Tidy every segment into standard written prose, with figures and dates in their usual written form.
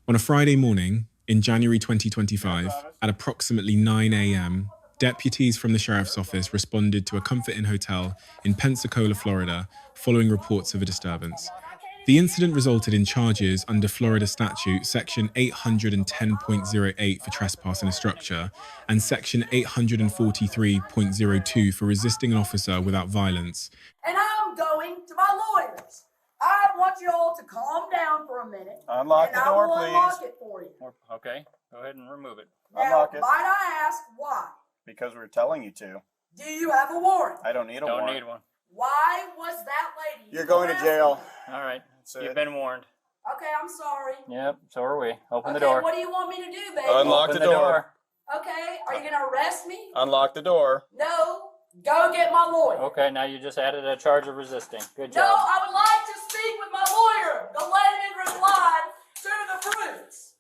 On a Friday morning in January 2025, at approximately 9 a.m., deputies from the sheriff's office responded to a Comfort Inn hotel in Pensacola, Florida, following reports of a disturbance. The incident resulted in charges under Florida statute section 810.08 for trespass in a structure and section 843.02 for resisting an officer without violence. And I'm going to my lawyers. I want you all to calm down for a minute. Unlock the door, please. Unlock it for you. Okay, go ahead and remove it. Now, Unlock it. might I ask why? Because we're telling you to. Do you have a warrant? I don't need a warrant. Don't need one. Why was that lady? You're going to jail. All right, That's you've it. been warned. Okay, I'm sorry. Yep, so are we. Open the Okay, door. what do you want me to do, baby? Unlock Open the door. Okay, are you going to arrest me? Unlock the door. No. Go get my lawyer. Okay, now you just added a charge of resisting. Good No, job. I would like to speak with my lawyer. The lady replied to the fruits.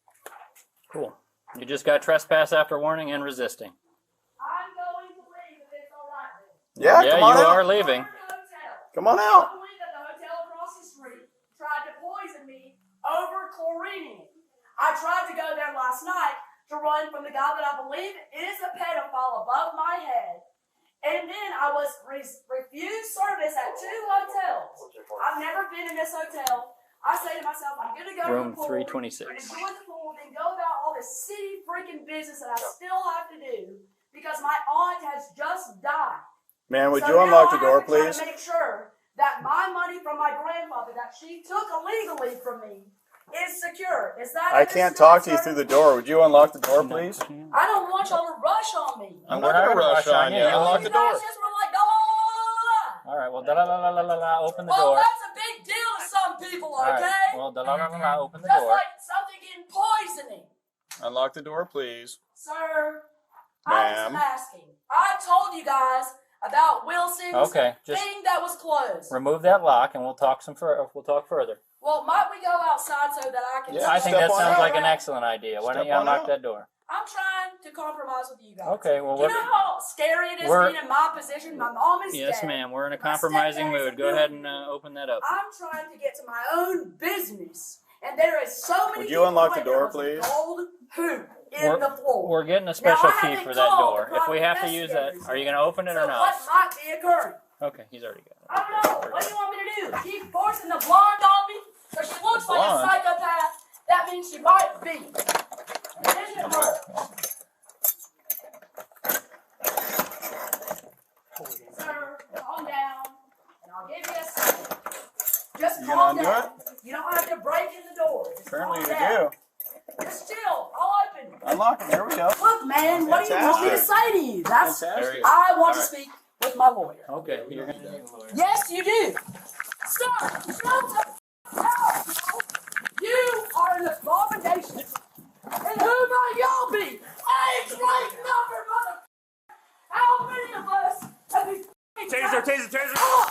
Cool. You just got trespass after warning and resisting. I'm going to leave if it's all right then. Yeah, come on you out. are leaving. Come on out. I believe that the hotel across the street tried to poison me over chlorining it. I tried to go there last night to run from the guy that I believe is a pedophile above my head. And then I was refused service at 2 hotels. I've never been in this hotel. I say to myself, I'm going to go Room to the pool, 326. enjoy the pool, then go about all this city freaking business that I still have to do because my aunt has just died. Man, would So you now unlock the I door, have to try please? to make sure that my money from my grandfather that she took illegally from me is secure. Is that I can't understood, talk to you sir? through the door. Would you unlock the door, please? I don't want y'all to rush on me. I'm not going to rush on you. Unlock the You guys door. just were like, la la la la la. All right, well, da-la-la-la-la-la, open the Well, door. that's a big deal to some people, All right, okay? well, da-la-la-la-la, open the Just door. like something getting poisoning. Unlock the door, please. Sir, I'm just asking. I told you guys about Wilson's Okay, just thing that was closed. remove that lock and we'll talk further. Well, might we go outside so that I can Yeah, see I think Step that on sounds out. like an excellent idea. Why don't Step you on unlock out. that door? I'm trying to compromise with you guys. Okay, well, You know how scary it is being in my position? My mom is Yes, dead. ma'am. We're in a My compromising stepdad's mood. a Go ahead and millionaire. open that up. I'm trying to get to my own business, and there is so many. Would you unlock the people door, like there was a please? Gold hoop in the floor. We're getting a special Now, I key haven't for that called door. the If we have to private use that, investigators are you going to open it So or not? what might be occurring? Okay, he's already got it. I don't know. What do you want me to do? Keep forcing the blonde on me? So she looks like a Blonde? psychopath. That means she might be. Isn't it her? Sir, calm down, and I'll give you a second. Just You calm gonna down. undo You don't have to break in the door. Just Apparently calm you down. do. Just chill. I'll open. Unlock it. Here we go. Look, man, what do you want me to say to you? That's Fantastic. I want to Alright. speak with my lawyer. Okay, you're going to need a lawyer. Yes, you do. Stop. Shut the hell. You are an abomination. And who might y'all be? Age rank number, mother. How many of us have been Taser! Oh!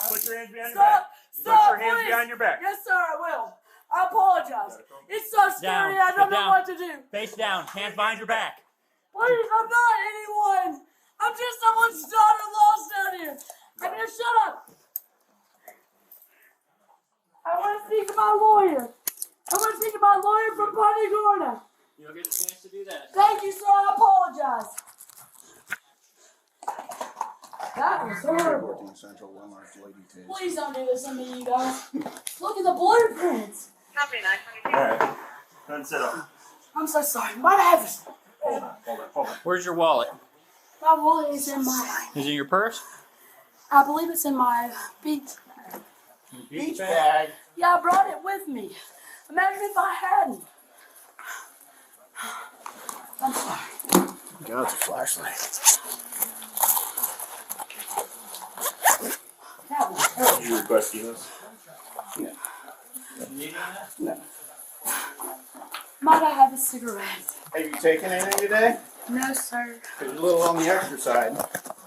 Put your hands behind your back. Stop! Stop! Put your hands please. behind your back. Yes, sir, I will. I apologize. It's so scary, Down. I don't Sit know down. what to do. Face down. Hands behind your back. Please, I'm not anyone. I'm just someone's daughter lost down here. I'm gonna shut up. I want to speak to my lawyer. I want to speak to my lawyer from Punta Gorda. You'll get a chance to do that. Thank you, sir. I apologize. That was horrible. Central, one large lady taste. Please don't do this to me, you guys. Look at the blueprints. Copy 922. Alright. Go ahead and sit up. I'm so sorry. Might I have this? Hold on. Where's your wallet? My wallet is in my. Is it in your purse? I believe it's in my beach. Beach bag. Yeah, I brought it with me. Imagine if I hadn't. I'm sorry. God, it's a flashlight. That was horrible. You requesting this? No. Might I have a cigarette? Have you taken anything today? No, sir. You're a little on the extra side.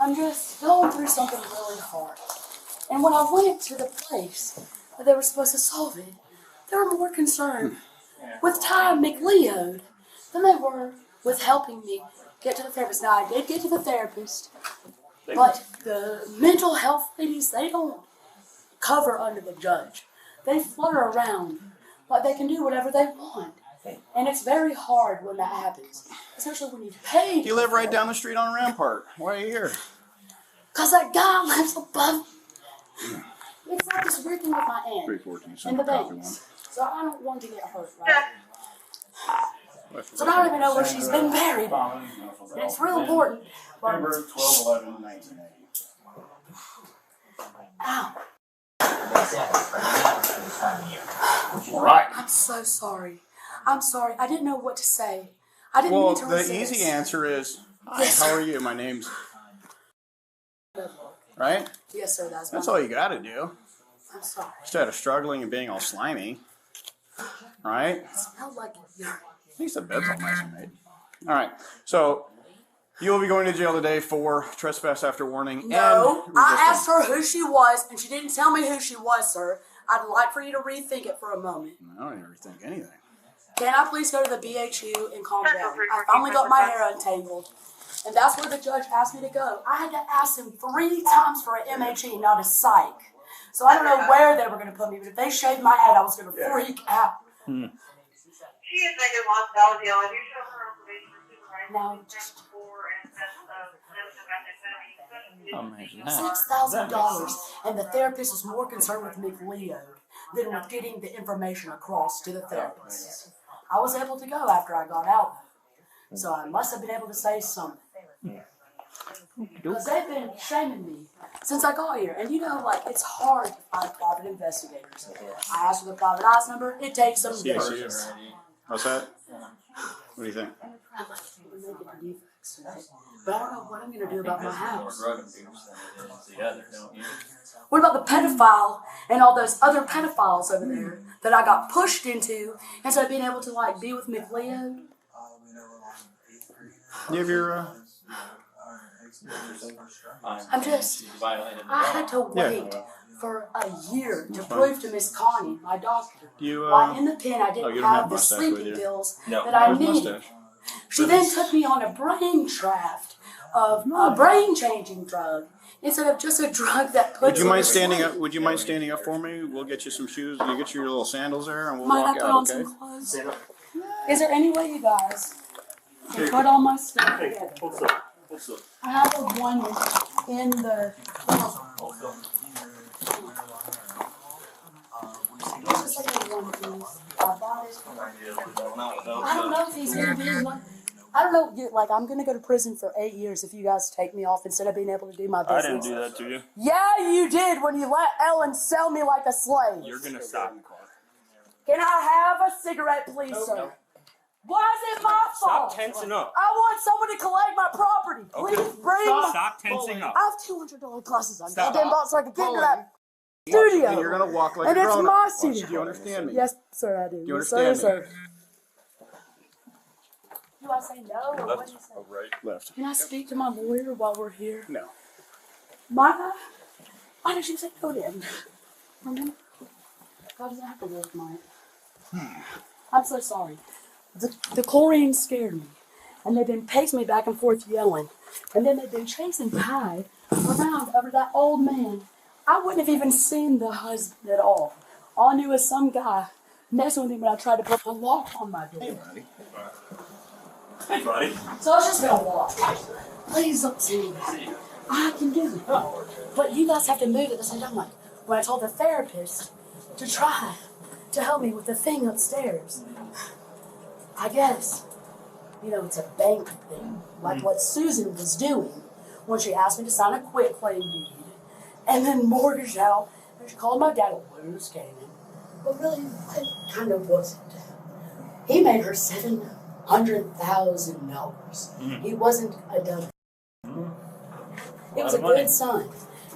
I'm just going through something really hard. And when I went to the place that they were supposed to solve it, they were more concerned with time McLeod than they were with helping me get to the therapist. Now, I did get to the therapist, But the mental health ladies, they don't cover under the judge. They flutter around like they can do whatever they want. And it's very hard when that happens, especially when you pay. You live right down the street on Rampart. Why are you here? Because that guy lives above. It's like this weird thing with my aunt 314, and the banks. So I don't want to get hurt, right? So I don't even know where she's been buried. And it's real important. November 12/11/1980. Ow. Right. I'm so sorry. I'm sorry. I didn't know what to say. I didn't Well, mean to the resist. easy answer is, hi, Yes, how sir. are you? My name's... Right? Yes, sir. That's all you got to do. I'm sorry. Instead of struggling and being all slimy. Right? It smelled like you. At least the bed's all nice and made. All right. So, you will be going to jail today for trespass after warning No, and I resisting. asked her who she was, and she didn't tell me who she was, sir. I'd like for you to rethink it for a moment. I don't even think anything. Can I please go to the BHU and calm down? I finally got my hair untangled. And that's where the judge asked me to go. I had to ask him 3 times for an MHE, not a psych. So I don't know where they were going to put me, but if they shaved my head, I was going to freak out. She is making lots of dollars yelling. You show her information for supervisor. Now, just Before and Imagine that. $6,000, and the therapist was more concerned with McLeo than with getting the information across to the therapist. I was able to go after I got out, so I must have been able to say something. Because they've been shaming me since I got here. And you know, like, it's hard to find private investigators. I asked for the private eyes number, it takes them days. What's that? What do you think? I like to make it to defects tonight, but I don't know what I'm going to do about my house. What about the pedophile and all those other pedophiles over there that I got pushed into instead of being able to, like, be with McLeo? You have your, I'm just, I had to wait for a year to prove to Miss Connie, my doctor, You, why in the pen I you didn't don't have have the mustache with sleeping you. pills that I needed. She then took me on a brain draft of a brain-changing drug instead of just a drug that puts Would you me mind to standing sleep. up? Would you mind standing up for me? We'll get you some shoes. You get your little sandals there, and we'll Might I walk put out. on Okay? some clothes? Is there any way you guys can put all my stuff together? I have one in the. It's just like a one piece. I bought it. I don't know if he's gonna be in one. I don't know. Like, I'm gonna go to prison for 8 years if you guys take me off instead of being able to do my business. I didn't do that to you. Yeah, you did when you let Ellen sell me like a slave. You're gonna stop. Can I have a cigarette, please, sir? Why is it my fault? Stop tensing up. I want someone to collect my property. Please bring my. Stop tensing up. I have $200 glasses on. Stop. Goddamn box so I can get into that studio. And you're gonna walk like And a it's grown my up. studio. Do you understand me? Yes, sir, I do. you Yes, sir, understand sir. Do I say no or what do you say? Left. Can I speak to my lawyer while we're here? No. Why did you say no then? Remember? God doesn't have to work mine. I'm so sorry. The chlorine scared me. And they've been pacing me back and forth yelling. And then they've been chasing Ty around over that old man. I wouldn't have even seen the husband at all. All I knew was some guy messing with him when I tried to put a lock on my door. Hey, buddy. So I was just gonna walk. Please don't see me. I can do it. But you guys have to move at the same time. Like when I told the therapist to try to help me with the thing upstairs. I guess, it's a bank thing. Like what Susan was doing when she asked me to sign a quitclaim deed and then mortgage out. And she called my dad a loose cannon. But really, it kind of wasn't. He made her $700,000. He wasn't a dummy. It was a good son.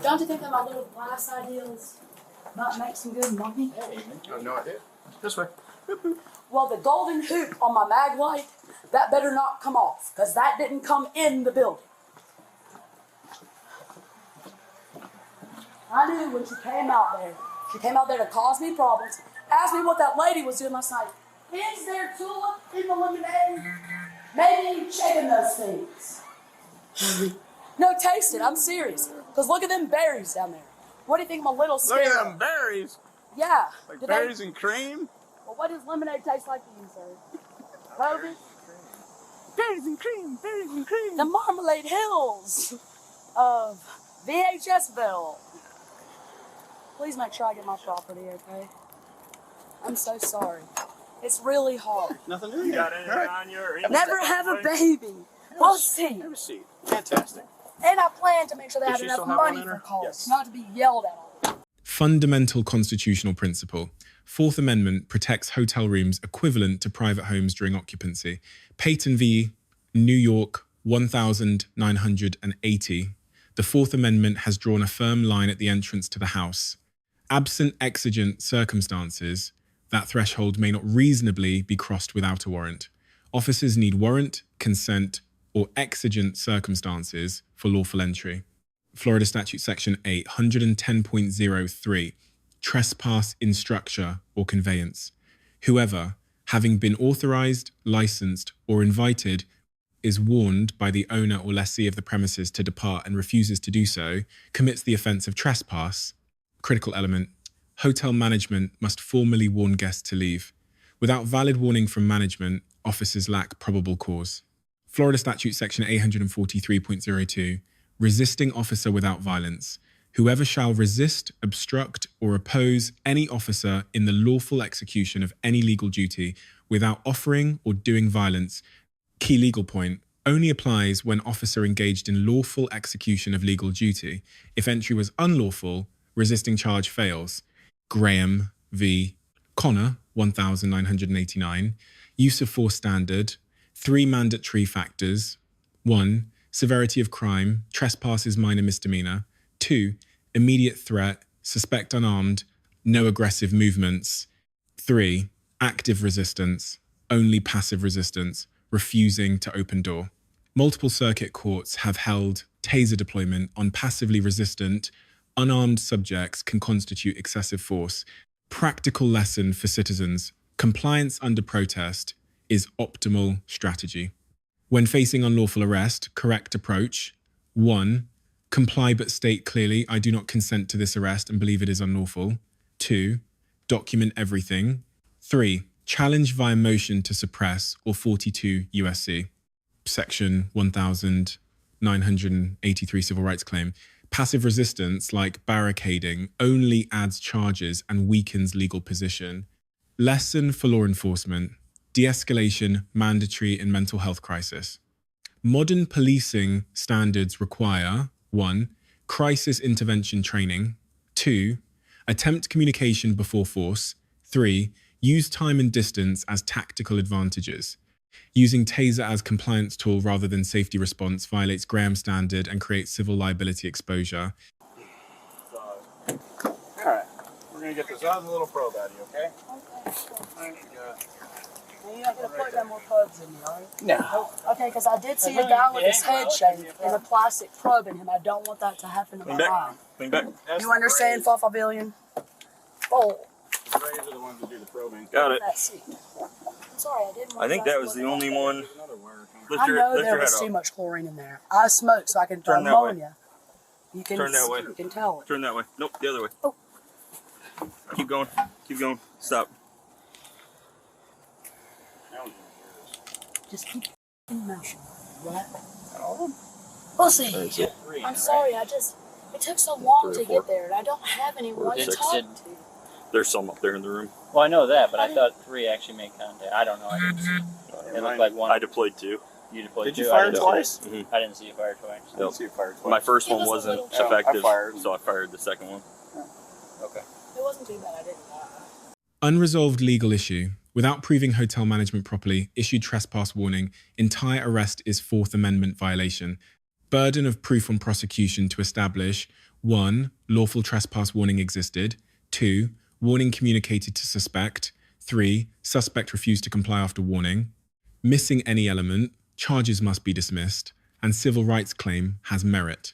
Don't you think that my little glass ideas might make some good money? I have no idea. This way. Well, the golden hoop on my mag light, that better not come off, because that didn't come in the building. I knew when she came out there. She came out there to cause me problems, asked me what that lady was doing last night. Is there tulip in the lemonade? Maybe checking those things. No, taste it. I'm serious. Because look at them berries down there. What do you think my little Look scared at them of? berries. Yeah. Like Did berries and cream. Well, what does lemonade taste like to you, sir? Kobe? Berries and cream. Berries and cream. The Marmalade Hills of VHSville. Please make sure I get my property, okay? I'm so sorry. It's really hard. Nothing to do. You got it on your. Never have a baby. We'll see. Have a seat. Fantastic. And I plan to make sure they Does have she enough still have one money in for her? calls, Yes. not to be yelled at all the time. Fundamental constitutional principle. Fourth Amendment protects hotel rooms equivalent to private homes during occupancy. Peyton v. New York 1980. The Fourth Amendment has drawn a firm line at the entrance to the house. Absent exigent circumstances, that threshold may not reasonably be crossed without a warrant. Officers need warrant, consent, or exigent circumstances for lawful entry. Florida Statute Section 810.03, trespass in structure or conveyance. Whoever, having been authorized, licensed, or invited, is warned by the owner or lessee of the premises to depart and refuses to do so, commits the offence of trespass. Critical element. Hotel management must formally warn guests to leave. Without valid warning from management, officers lack probable cause. Florida Statute Section 843.02, resisting officer without violence. Whoever shall resist, obstruct, or oppose any officer in the lawful execution of any legal duty without offering or doing violence, key legal point, only applies when officer engaged in lawful execution of legal duty. If entry was unlawful, resisting charge fails. Graham v. Connor, 1989. Use of force standard. 3 mandatory factors. 1. Severity of crime. Trespass is minor misdemeanor. 2. Immediate threat. Suspect unarmed. No aggressive movements. 3. Active resistance. Only passive resistance. Refusing to open door. Multiple circuit courts have held taser deployment on passively resistant, unarmed subjects can constitute excessive force. Practical lesson for citizens. Compliance under protest is optimal strategy. When facing unlawful arrest, correct approach. 1. Comply but state clearly, I do not consent to this arrest and believe it is unlawful. 2. Document everything. 3. Challenge via motion to suppress or 42 USC. Section 1983 Civil Rights Claim. Passive resistance, like barricading, only adds charges and weakens legal position. Lesson for law enforcement. De-escalation mandatory in mental health crisis. Modern policing standards require 1. Crisis intervention training. 2. Attempt communication before force. 3. Use time and distance as tactical advantages. Using Taser as compliance tool rather than safety response violates Graham standard and creates civil liability exposure. All right. We're going to get this out of the little probe out of you, okay? You're not going to put down more probes in me, are you? No. Okay, because I did see a guy with his head shaved and a plastic probe in him. I don't want that to happen to my eye. Lean back. You understand, Fafavillion? Oh, The rays are the ones that do the probing. Got it. that seat. I'm sorry, I didn't want I think you guys that to was the look only at one. There's another wire coming. Lift I your, know lift there your head was too up. much chlorine in there. I smoke so I can throw Turn that way. ammonia. You can, Turn that way. You can tell it. Turn that way. Nope, the other way. Oh. Keep going. Keep going. Stop. Just keep in motion, right? We'll see. I'm sorry, it took so long to get there, and I don't have anyone to Six. talk to. There's some up there in the room. Well, I know that, but I thought 3 actually made contact. I don't know. I didn't see. It looked like one. I deployed 2. You deployed Did 2. you fire I didn't twice? See it. I didn't see you fire twice. I didn't see you fire twice. My first It one was a wasn't little- Yeah, I effective, fired. so I fired the second one. Okay. It wasn't too bad, I didn't die. Unresolved legal issue. Without proving hotel management properly, issued trespass warning, entire arrest is Fourth Amendment violation. Burden of proof on prosecution to establish 1. Lawful trespass warning existed. 2. Warning communicated to suspect. 3. Suspect refused to comply after warning. Missing any element, charges must be dismissed, and civil rights claim has merit.